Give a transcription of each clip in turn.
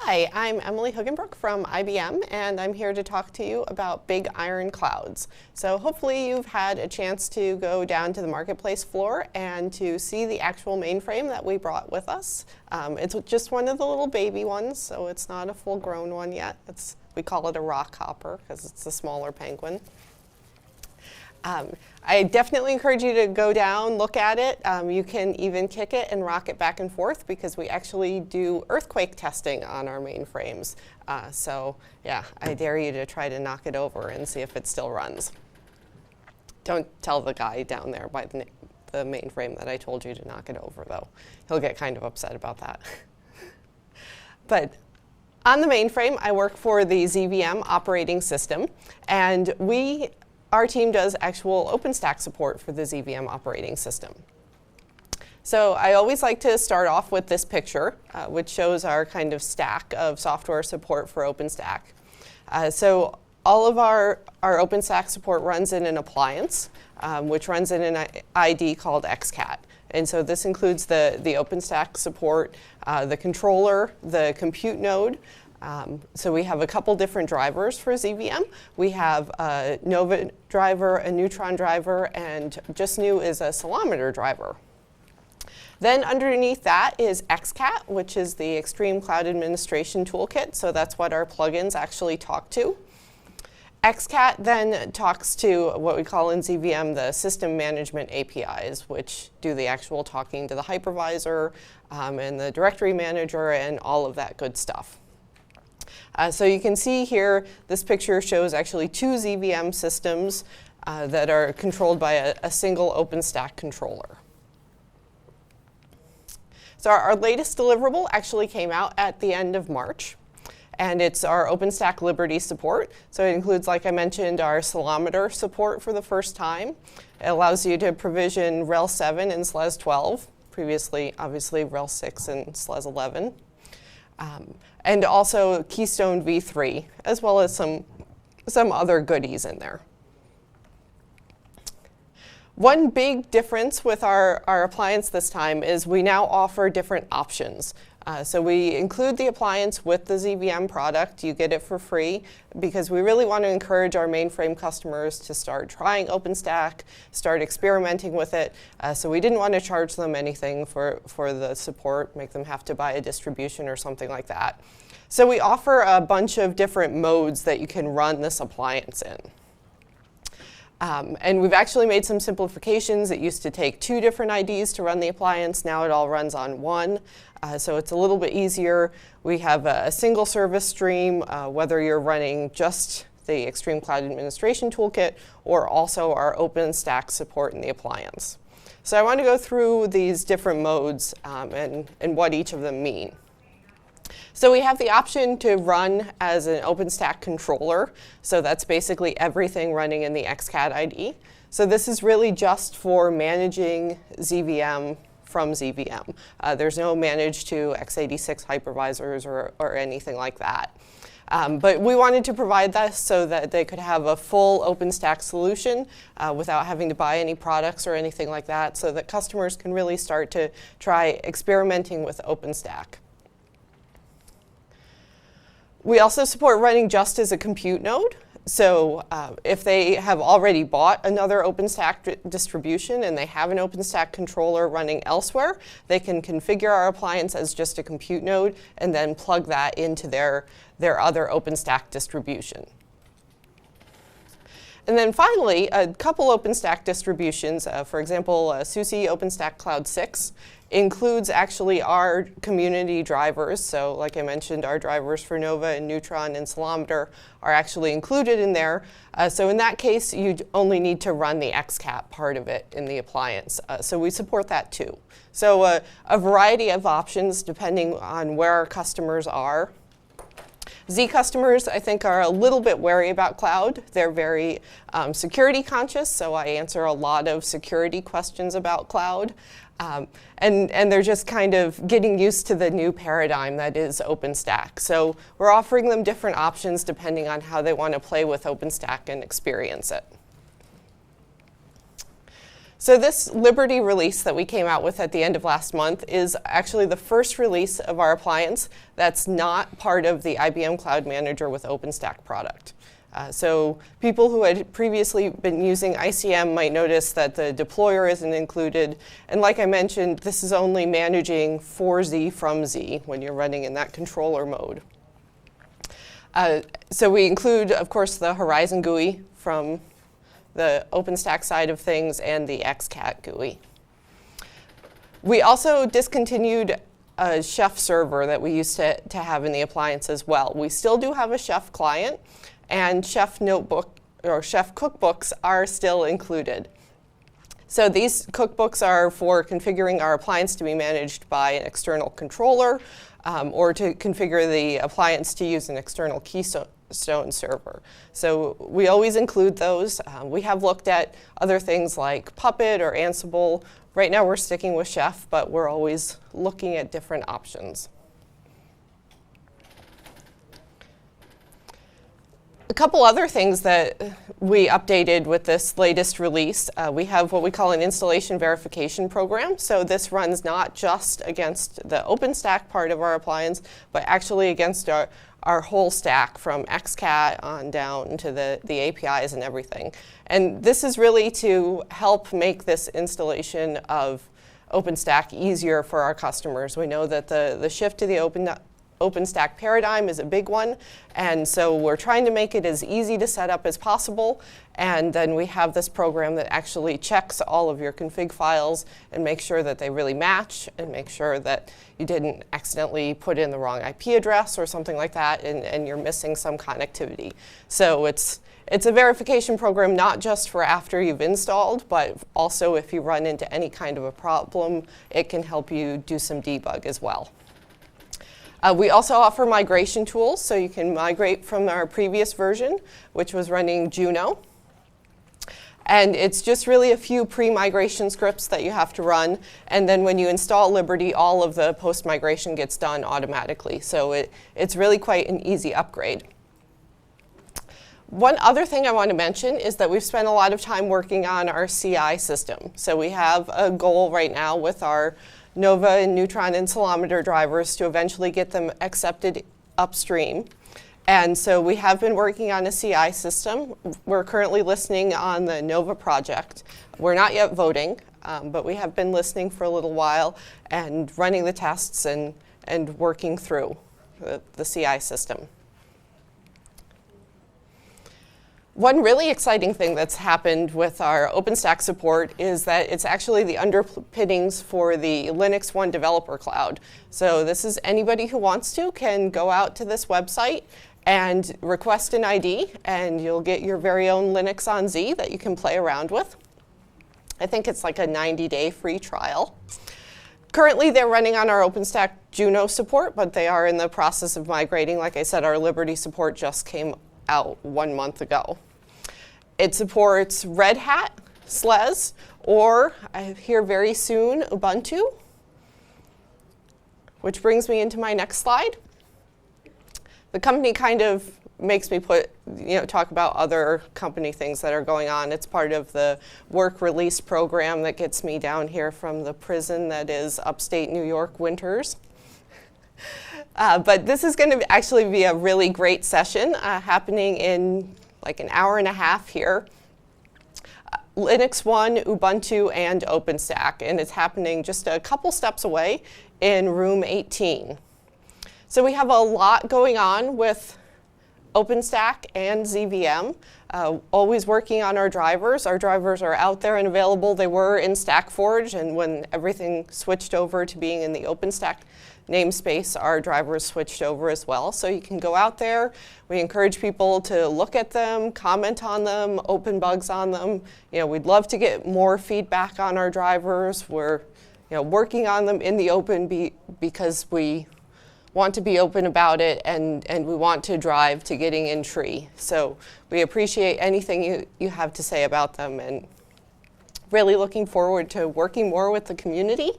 Hi, I'm Emily Hugenbruch from IBM, and I'm here to talk to you about big iron clouds. So hopefully you've had a chance to go down to the marketplace floor and to see the actual mainframe that we brought with us. It's just one of the little baby ones, so it's not a full-grown one yet. We call it a rock hopper because it's a smaller penguin. I definitely encourage you to go down, look at it. You can even kick it and rock it back and forth because we actually do earthquake testing on our mainframes. So yeah, I dare you to try to knock it over and see if it still runs. Don't tell the guy down there by the mainframe that I told you to knock it over, though. He'll get kind of upset about that. But on the mainframe, I work for the ZVM operating system, and our team does actual OpenStack support for the ZVM operating system. So I always like to start off with this picture, which shows our kind of stack of software support for OpenStack. So all of our OpenStack support runs in an appliance, which runs in an ID called XCAT. And so this includes the OpenStack support, the controller, the compute node. So we have a couple different drivers for ZVM. We have a Nova driver, a Neutron driver, and just new is a Ceilometer driver. Then underneath that is XCAT, which is the Extreme Cloud Administration Toolkit. So that's what our plugins actually talk to. XCAT then talks to what we call in ZVM the system management APIs, which do the actual talking to the hypervisor and the directory manager and all of that good stuff. So you can see here, this picture shows actually two ZVM systems that are controlled by a single OpenStack controller. So our latest deliverable actually came out at the end of March, and it's our OpenStack Liberty support. So it includes, like I mentioned, our Ceilometer support for the first time. It allows you to provision RHEL 7 and SLES 12, previously, obviously, RHEL 6 and SLES 11. And also Keystone v3, as well as some other goodies in there. One big difference with our appliance this time is we now offer different options. So we include the appliance with the ZVM product. You get it for free because we really want to encourage our mainframe customers to start trying OpenStack, start experimenting with it. So we didn't want to charge them anything for the support, make them have to buy a distribution or something like that. So we offer a bunch of different modes that you can run this appliance in. And we've actually made some simplifications. It used to take 2 different IDs to run the appliance. Now it all runs on one. So it's a little bit easier. We have a single service stream, whether you're running just the Extreme Cloud Administration Toolkit or also our OpenStack support in the appliance. So I want to go through these different modes and what each of them mean. So we have the option to run as an OpenStack controller. So that's basically everything running in the XCAT ID. So this is really just for managing ZVM from ZVM. There's no manage to x86 hypervisors or anything like that. But we wanted to provide this so that they could have a full OpenStack solution without having to buy any products or anything like that, so that customers can really start to try experimenting with OpenStack. We also support running just as a compute node. So if they have already bought another OpenStack distribution and they have an OpenStack controller running elsewhere, they can configure our appliance as just a compute node and then plug that into their other OpenStack distribution. And then finally, a couple OpenStack distributions, for example, SUSE OpenStack Cloud 6 includes actually our community drivers. So like I mentioned, our drivers for Nova and Neutron and Ceilometer are actually included in there. So in that case, you only need to run the XCAT part of it in the appliance. So we support that too. So a variety of options depending on where our customers are. Z customers, I think, are a little bit wary about cloud. They're very security conscious, so I answer a lot of security questions about cloud. And they're just kind of getting used to the new paradigm that is OpenStack. So we're offering them different options depending on how they want to play with OpenStack and experience it. So this Liberty release that we came out with at the end of last month is actually the first release of our appliance that's not part of the IBM Cloud Manager with OpenStack product. So people who had previously been using ICM might notice that the deployer isn't included. And like I mentioned, this is only managing for Z from Z when you're running in that controller mode. So we include, of course, the Horizon GUI from the OpenStack side of things and the XCAT GUI. We also discontinued a Chef server that we used to have in the appliance as well. We still do have a Chef client, and Chef notebook or Chef cookbooks are still included. So these cookbooks are for configuring our appliance to be managed by an external controller, or to configure the appliance to use an external keystone server. So we always include those. We have looked at other things like Puppet or Ansible. Right now we're sticking with Chef, but we're always looking at different options. A couple other things that we updated with this latest release. We have what we call an installation verification program. So this runs not just against the OpenStack part of our appliance, but actually against our whole stack from XCAT on down to the APIs and everything. And this is really to help make this installation of OpenStack easier for our customers. We know that the shift to the OpenStack paradigm is a big one, and so we're trying to make it as easy to set up as possible, and then we have this program that actually checks all of your config files and makes sure that they really match and make sure that you didn't accidentally put in the wrong IP address or something like that, and you're missing some connectivity. So it's a verification program not just for after you've installed, but also if you run into any kind of a problem, it can help you do some debug as well. We also offer migration tools, so you can migrate from our previous version, which was running Juno. And it's just really a few pre-migration scripts that you have to run, and then when you install Liberty, all of the post-migration gets done automatically. So it's really quite an easy upgrade. One other thing I want to mention is that we've spent a lot of time working on our CI system. So we have a goal right now with our Nova and Neutron and Ceilometer drivers to eventually get them accepted upstream. And so we have been working on a CI system. We're currently listening on the Nova project. We're not yet voting, but we have been listening for a little while and running the tests and working through the CI system. One really exciting thing that's happened with our OpenStack support is that it's actually the underpinnings for the LinuxONE developer cloud. So this is anybody who wants to can go out to this website and request an ID, and you'll get your very own Linux on Z that you can play around with. I think it's like a 90-day free trial. Currently, they're running on our OpenStack Juno support, but they are in the process of migrating. Like I said, our Liberty support just came out 1 month ago. It supports Red Hat, SLES, or I hear very soon Ubuntu, which brings me into my next slide. The company kind of makes me talk about other company things that are going on. It's part of the work release program that gets me down here from the prison that is upstate New York winters. But this is going to actually be a really great session happening in like an hour and a half here. LinuxONE, Ubuntu, and OpenStack, and it's happening just a couple steps away in room 18. So we have a lot going on with OpenStack and ZVM, always working on our drivers. Our drivers are out there and available. They were in StackForge, and when everything switched over to being in the OpenStack namespace, our drivers switched over as well. So you can go out there. We encourage people to look at them, comment on them, open bugs on them. We'd love to get more feedback on our drivers. We're working on them in the open because we want to be open about it, and we want to drive to getting in tree. So we appreciate anything you have to say about them, and really looking forward to working more with the community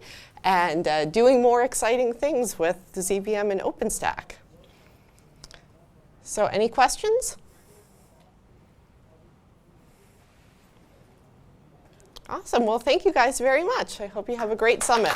and doing more exciting things with the ZVM and OpenStack. So any questions? Awesome. Well, thank you guys very much. I hope you have a great summit.